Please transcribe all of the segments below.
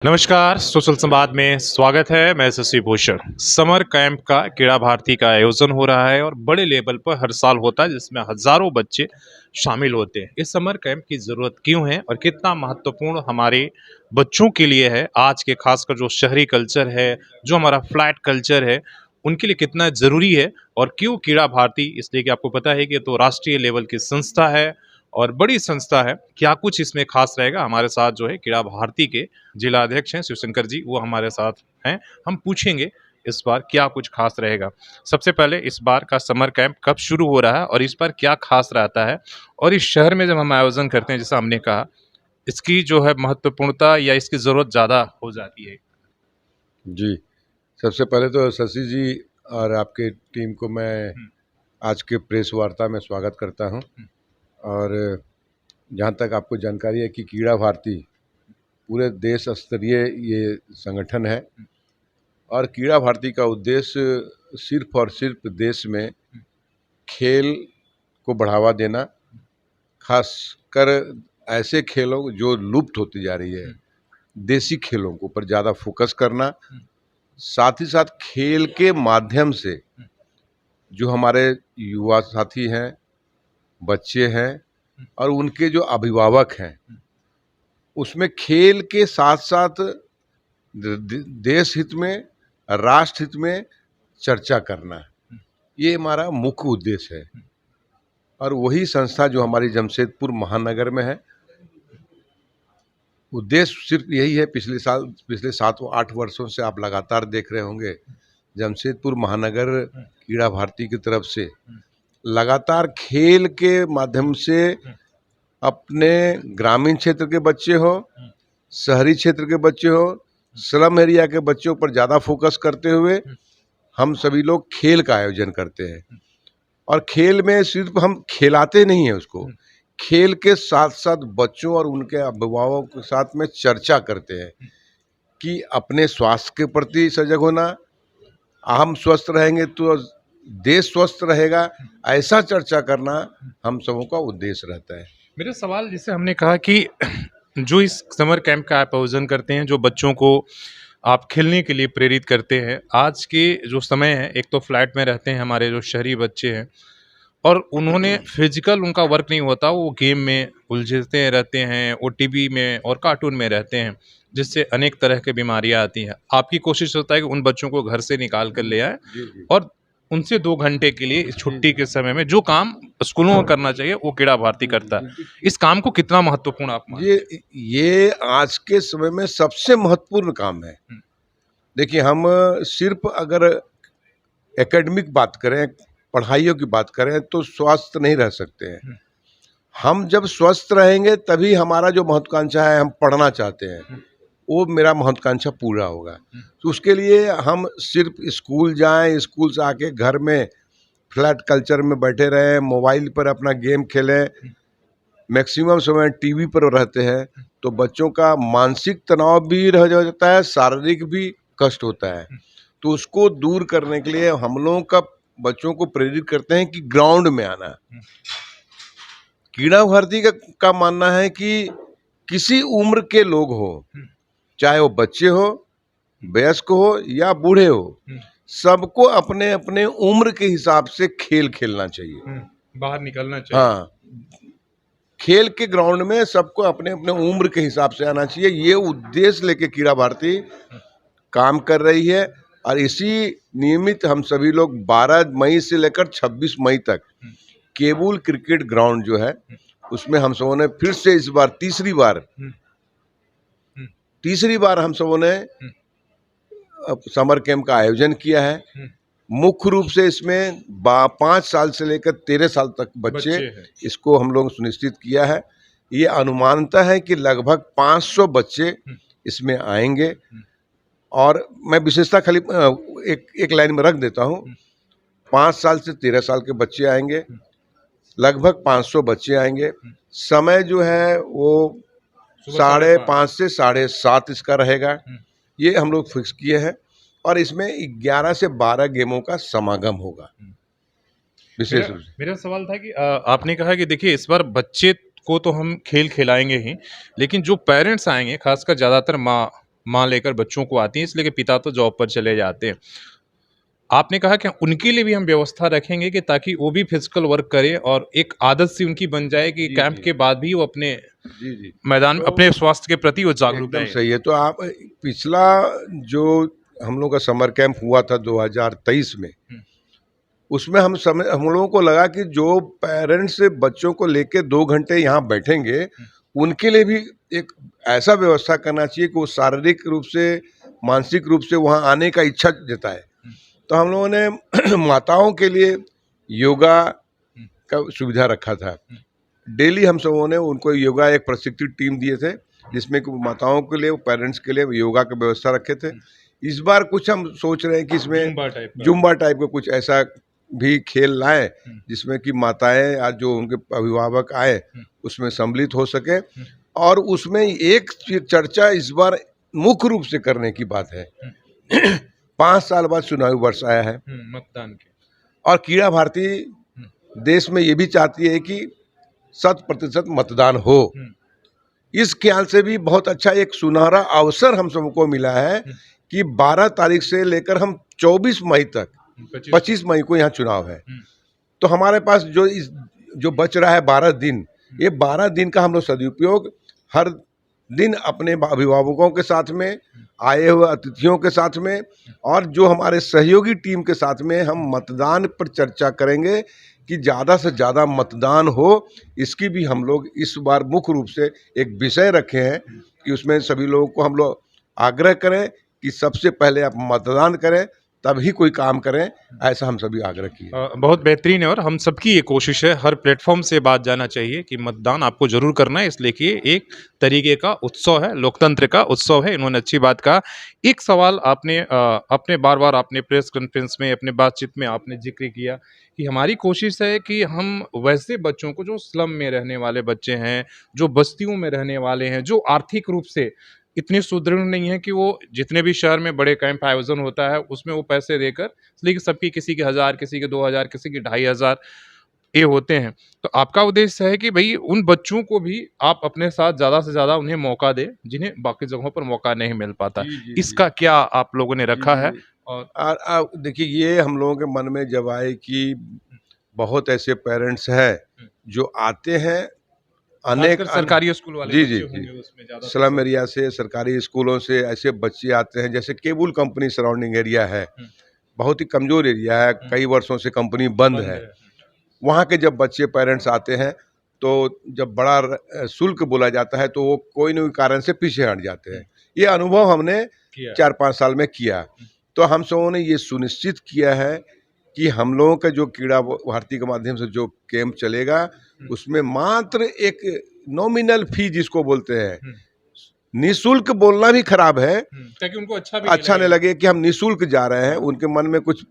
नमस्कार, सोशल संवाद में स्वागत है। मैं शशि भूषण। समर कैंप का क्रीड़ा भारती का आयोजन हो रहा है और बड़े लेवल पर हर साल होता है, जिसमें हजारों बच्चे शामिल होते हैं। इस समर कैंप की जरूरत क्यों है और कितना महत्वपूर्ण हमारे बच्चों के लिए है, आज के खासकर जो शहरी कल्चर है, जो हमारा फ्लैट कल्चर है, उनके लिए कितना जरूरी है और क्यों क्रीड़ा भारती, इसलिए कि आपको पता है कि ये तो राष्ट्रीय लेवल की संस्था है और बड़ी संस्था है। क्या कुछ इसमें खास रहेगा, हमारे साथ जो है क्रीड़ा भारती के जिला अध्यक्ष हैं शिवशंकर जी, वो हमारे साथ हैं। हम पूछेंगे इस बार क्या कुछ खास रहेगा। सबसे पहले इस बार का समर कैंप कब शुरू हो रहा है और इस बार क्या खास रहता है, और इस शहर में जब हम आयोजन करते हैं, जैसा हमने कहा, इसकी जो है महत्वपूर्णता या इसकी ज़रूरत ज़्यादा हो जाती है। जी, सबसे पहले तो शशि जी और आपके टीम को मैं आज के प्रेस वार्ता में स्वागत करता हूं। और जहां तक आपको जानकारी है कि क्रीड़ा भारती पूरे देश स्तरीय ये संगठन है और क्रीड़ा भारती का उद्देश्य सिर्फ और सिर्फ देश में खेल को बढ़ावा देना, खासकर ऐसे खेलों जो लुप्त होती जा रही है, देसी खेलों के ऊपर ज़्यादा फोकस करना, साथ ही साथ खेल के माध्यम से जो हमारे युवा साथी हैं, बच्चे हैं और उनके जो अभिभावक हैं, उसमें खेल के साथ साथ देश हित में, राष्ट्र हित में चर्चा करना, ये हमारा मुख्य उद्देश्य है। और वही संस्था जो हमारी जमशेदपुर महानगर में है, उद्देश्य सिर्फ यही है। पिछले 7-8 वर्षों से आप लगातार देख रहे होंगे, जमशेदपुर महानगर क्रीड़ा भारती की तरफ से लगातार खेल के माध्यम से अपने ग्रामीण क्षेत्र के बच्चे हो, शहरी क्षेत्र के बच्चे हो, स्लम एरिया के बच्चों पर ज़्यादा फोकस करते हुए हम सभी लोग खेल का आयोजन करते हैं। और खेल में सिर्फ हम खिलाते नहीं हैं उसको, खेल के साथ साथ बच्चों और उनके अभिभावकों के साथ में चर्चा करते हैं कि अपने स्वास्थ्य के प्रति सजग होना, हम स्वस्थ रहेंगे तो देश स्वस्थ रहेगा, ऐसा चर्चा करना हम सबों का उद्देश्य रहता है। मेरा सवाल, जैसे हमने कहा कि जो इस समर कैंप का आप आयोजन करते हैं, जो बच्चों को आप खेलने के लिए प्रेरित करते हैं, आज के जो समय है, एक तो फ्लैट में रहते हैं हमारे जो शहरी बच्चे हैं और उन्होंने फिजिकल उनका वर्क नहीं होता, वो गेम में उलझते रहते हैं, वो टीवी में और कार्टून में रहते हैं, जिससे अनेक तरह की बीमारियां आती हैं। आपकी कोशिश होता है कि उन बच्चों को घर से निकाल कर ले आए जी जी और उनसे 2 घंटे के लिए इस छुट्टी के समय में जो काम स्कूलों में करना चाहिए, वो क्रीड़ा भारती करता है। इस काम को कितना महत्वपूर्ण आप मानते हैं? ये आज के समय में सबसे महत्वपूर्ण काम है। देखिए, हम सिर्फ अगर एकेडमिक बात करें, पढ़ाइयों की बात करें, तो स्वस्थ नहीं रह सकते हैं। हम जब स्वस्थ रहेंगे तभी हमारा जो महत्वाकांक्षा है, हम पढ़ना चाहते हैं, वो मेरा महत्वाकांक्षा पूरा होगा। तो उसके लिए हम सिर्फ स्कूल जाएं, स्कूल से आके घर में फ्लैट कल्चर में बैठे रहें, मोबाइल पर अपना गेम खेलें, मैक्सिमम समय टीवी पर रहते हैं, तो बच्चों का मानसिक तनाव भी रह जाता है, शारीरिक भी कष्ट होता है। तो उसको दूर करने के लिए हम लोगों का बच्चों को प्रेरित करते हैं कि ग्राउंड में आना। क्रीड़ा भारती का मानना है कि किसी उम्र के लोग हो, चाहे वो बच्चे हो, वयस्क हो या बूढ़े हो, सबको अपने अपने उम्र के हिसाब से खेल खेलना चाहिए। बाहर निकलना चाहिए। हाँ, खेल के ग्राउंड में सबको अपने अपने उम्र के हिसाब से आना चाहिए। ये उद्देश्य लेके क्रीड़ा भारती काम कर रही है और इसी नियमित हम सभी लोग 12 मई से लेकर 26 मई तक केबुल क्रिकेट ग्राउंड जो है, उसमें हम सबों ने फिर से इस बार तीसरी बार हम सबों ने समर कैंप का आयोजन किया है। मुख्य रूप से इसमें 5 साल से लेकर 13 साल तक बच्चे इसको हम लोग सुनिश्चित किया है। ये अनुमानता है कि लगभग 500 बच्चे इसमें आएंगे। और मैं विशेषता खाली एक लाइन में रख देता हूँ, 5 साल से 13 साल के बच्चे आएंगे, लगभग 500 बच्चे आएंगे। समय जो है वो 5:30 से 7:30 इसका रहेगा, ये हम लोग फिक्स किए हैं। और इसमें 11 से 12 गेमों का समागम होगा विशेष रूप से। मेरा सवाल था कि आपने कहा कि देखिए, इस बार बच्चे को तो हम खेल खिलाएंगे ही, लेकिन जो पेरेंट्स आएंगे, खासकर ज़्यादातर माँ माँ लेकर बच्चों को आती है, इसलिए कि पिता तो जॉब पर चले जाते हैं। आपने कहा कि उनके लिए भी हम व्यवस्था रखेंगे कि ताकि वो भी फिजिकल वर्क करें और एक आदत सी उनकी बन जाए कि जी, कैंप जी। के बाद भी वो अपने जी, जी। मैदान में तो अपने स्वास्थ्य के प्रति वो जागरूक एकदम रहें। सही है। तो आप पिछला जो हम लोग का समर कैंप हुआ था 2023 में, हुँ, उसमें हम लोगों को लगा कि जो पेरेंट्स बच्चों को लेके 2 घंटे यहाँ बैठेंगे, हुँ, उनके लिए भी एक ऐसा व्यवस्था करना चाहिए कि वो शारीरिक रूप से, मानसिक रूप से वहाँ आने का इच्छा जताए। हुँ, तो हम लोगों ने माताओं के लिए योगा हुँ, का सुविधा रखा था। हुँ, डेली हम सबों ने उनको योगा एक प्रशिक्षित टीम दिए थे, जिसमें कि माताओं के लिए, पेरेंट्स के लिए योगा की व्यवस्था रखे थे। हुँ। इस बार कुछ हम सोच रहे हैं कि इसमें ज़ुम्बा टाइप का। जुम्बा टाइप का कुछ ऐसा भी खेल लाएं, हुँ, जिसमें कि माताएं आज जो उनके अभिभावक आए हुँ, उसमें सम्मिलित हो सके। हुँ, और उसमें एक चर्चा इस बार मुख्य रूप से करने की बात है। हुँ, 5 साल बाद चुनावी वर्ष आया है हुँ, मतदान के। और कीड़ा भारती हुँ, देश में ये भी चाहती है कि 100% मतदान हो। हुँ, इस ख्याल से भी बहुत अच्छा एक सुनहरा अवसर हम सबको मिला है हुँ, कि 12 तारीख से लेकर हम 24 मई तक, 25 25 मई को यहाँ चुनाव है। हुँ, तो हमारे पास जो बच रहा है 12 दिन, हुँ, ये 12 दिन का हम लोग सदुपयोग हर दिन अपने अभिभावकों के साथ में, आए हुए अतिथियों के साथ में और जो हमारे सहयोगी टीम के साथ में हम मतदान पर चर्चा करेंगे कि ज़्यादा से ज़्यादा मतदान हो। इसकी भी हम लोग इस बार मुख्य रूप से एक विषय रखे हैं हुँ। कि उसमें सभी लोगों को हम लोग आग्रह करें कि सबसे पहले आप मतदान करें, तभी कोई काम करें, ऐसा हम सभी आग्रह किए। बहुत बेहतरीन है और हम सबकी ये कोशिश है, हर प्लेटफॉर्म से बात जाना चाहिए कि मतदान आपको ज़रूर करना है, इसलिए कि एक तरीके का उत्सव है, लोकतंत्र का उत्सव है। इन्होंने अच्छी बात कहा। एक सवाल आपने अपने बार-बार आपने प्रेस कॉन्फ्रेंस में, अपने बातचीत में आपने ज़िक्र किया कि हमारी कोशिश है कि हम वैसे बच्चों को जो स्लम में रहने वाले बच्चे हैं, जो बस्तियों में रहने वाले हैं, जो आर्थिक रूप से इतने सुदृढ़ नहीं है कि वो जितने भी शहर में बड़े कैंप आयोजन होता है, उसमें वो पैसे देकर, इसलिए कि सबकी किसी के 1000, किसी के 2000, किसी के 2500 ये होते हैं। तो आपका उद्देश्य है कि भई उन बच्चों को भी आप अपने साथ ज़्यादा से ज़्यादा उन्हें मौका दें, जिन्हें बाकी जगहों पर मौका नहीं मिल पाता। जी, जी, जी। इसका क्या आप लोगों ने जी, रखा है? जी। और देखिए, ये हम लोगों के मन में जब आए कि बहुत ऐसे पेरेंट्स हैं हुँ, जो आते हैं अनेक खासकर सरकारी स्कूल वाले जी, जी, बच्चे जी। होंगे उसमें ज़्यादा स्लम सबसे। एरिया से, सरकारी स्कूलों से ऐसे बच्चे आते हैं, जैसे केबुल कंपनी सराउंडिंग एरिया है, हुँ, बहुत ही कमज़ोर एरिया है, हुँ, कई वर्षों से कंपनी बंद बंद है। है। वहाँ के जब बच्चे पेरेंट्स आते हैं, तो जब बड़ा शुल्क बोला जाता है, तो वो कोई न कोई कारण से पीछे हट जाते हुँ, हैं। ये अनुभव हमने किया है। 4-5 साल में किया। हुँ, तो हम सबों ने ये सुनिश्चित किया है कि हम लोगों का जो कीड़ा भारती के माध्यम से जो कैंप चलेगा, हुँ, उसमें मात्र एक नॉमिनल फ़ी जिसको बोलते हैं, हुँ, निःशुल्क बोलना भी खराब है, ताकि उनको अच्छा भी नहीं अच्छा नहीं लगे, लगे कि हम निःशुल्क जा रहे हैं, हाँ, उनके मन में कुछ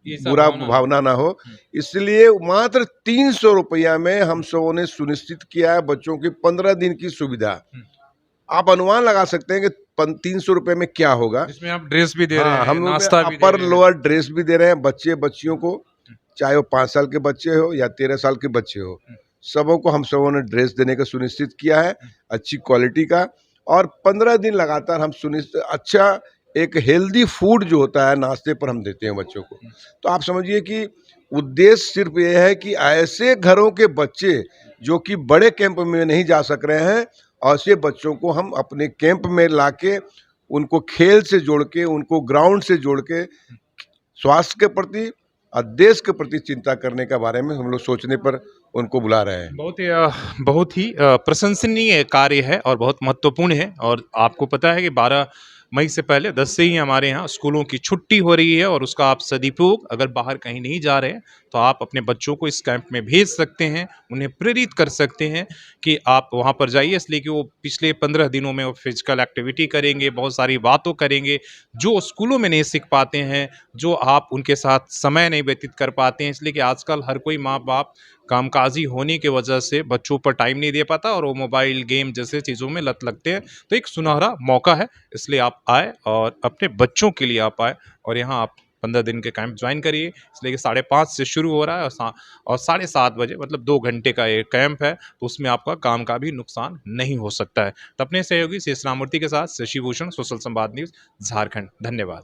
ये सब बुरा भावना ना हो। भावना ना हो। हुँ, इसलिए मात्र 300 रुपया में हम सबों ने सुनिश्चित किया है बच्चों की 15 दिन की सुविधा। हुँ, आप अनुमान लगा सकते हैं कि 300 रुपये में क्या होगा। जिसमें आप ड्रेस भी दे रहे हाँ, हैं, हम लोग नाश्ता भी दे अपर रहे हैं। लोअर ड्रेस भी दे रहे हैं बच्चे बच्चियों को, हुँ, चाहे वो 5 साल के बच्चे हो या 13 साल के बच्चे हो। हुँ, सबों को हम सबों ने ड्रेस देने का सुनिश्चित किया है, हुँ, अच्छी क्वालिटी का। और 15 दिन लगातार हम सुनिश्चित अच्छा एक हेल्दी फूड जो होता है नाश्ते पर हम देते हैं बच्चों को। हुँ, तो आप समझिए कि उद्देश्य सिर्फ ये है कि ऐसे घरों के बच्चे जो कि बड़े कैंप में नहीं जा सक रहे हैं, ऐसे बच्चों को हम अपने कैंप में लाके उनको खेल से जोड़ के, उनको ग्राउंड से जोड़ के स्वास्थ्य के प्रति और देश के प्रति चिंता करने के बारे में हम लोग सोचने पर उनको बुला रहे हैं। बहुत ही प्रशंसनीय कार्य है और बहुत महत्वपूर्ण है और आपको पता है कि 12 मई से पहले 10 से ही हमारे यहाँ स्कूलों की छुट्टी हो रही है और उसका आप सदुपयोग अगर बाहर कहीं नहीं जा रहे हैं तो आप अपने बच्चों को इस कैंप में भेज सकते हैं, उन्हें प्रेरित कर सकते हैं कि आप वहाँ पर जाइए, इसलिए कि वो पिछले 15 दिनों में वो फिजिकल एक्टिविटी करेंगे, बहुत सारी बातों करेंगे, जो स्कूलों में नहीं सीख पाते हैं, जो आप उनके साथ समय नहीं व्यतीत कर पाते हैं, इसलिए कि आजकल हर कोई माँ-बाप कामकाजी होने की वजह से बच्चों पर टाइम नहीं दे पाता और वो मोबाइल गेम जैसे चीज़ों में लत लगते हैं। तो एक सुनहरा मौका है, इसलिए आप आए और अपने बच्चों के लिए आप आए और यहाँ आप 15 दिन के कैंप ज्वाइन करिए, इसलिए कि 5:30 से शुरू हो रहा है और 7:30 बजे मतलब 2 घंटे का ये कैंप है, तो उसमें आपका काम का भी नुकसान नहीं हो सकता है। तो अपने सहयोगी शेष राममूर्ति के साथ शशि भूषण, सोशल संवाद न्यूज़, झारखंड। धन्यवाद।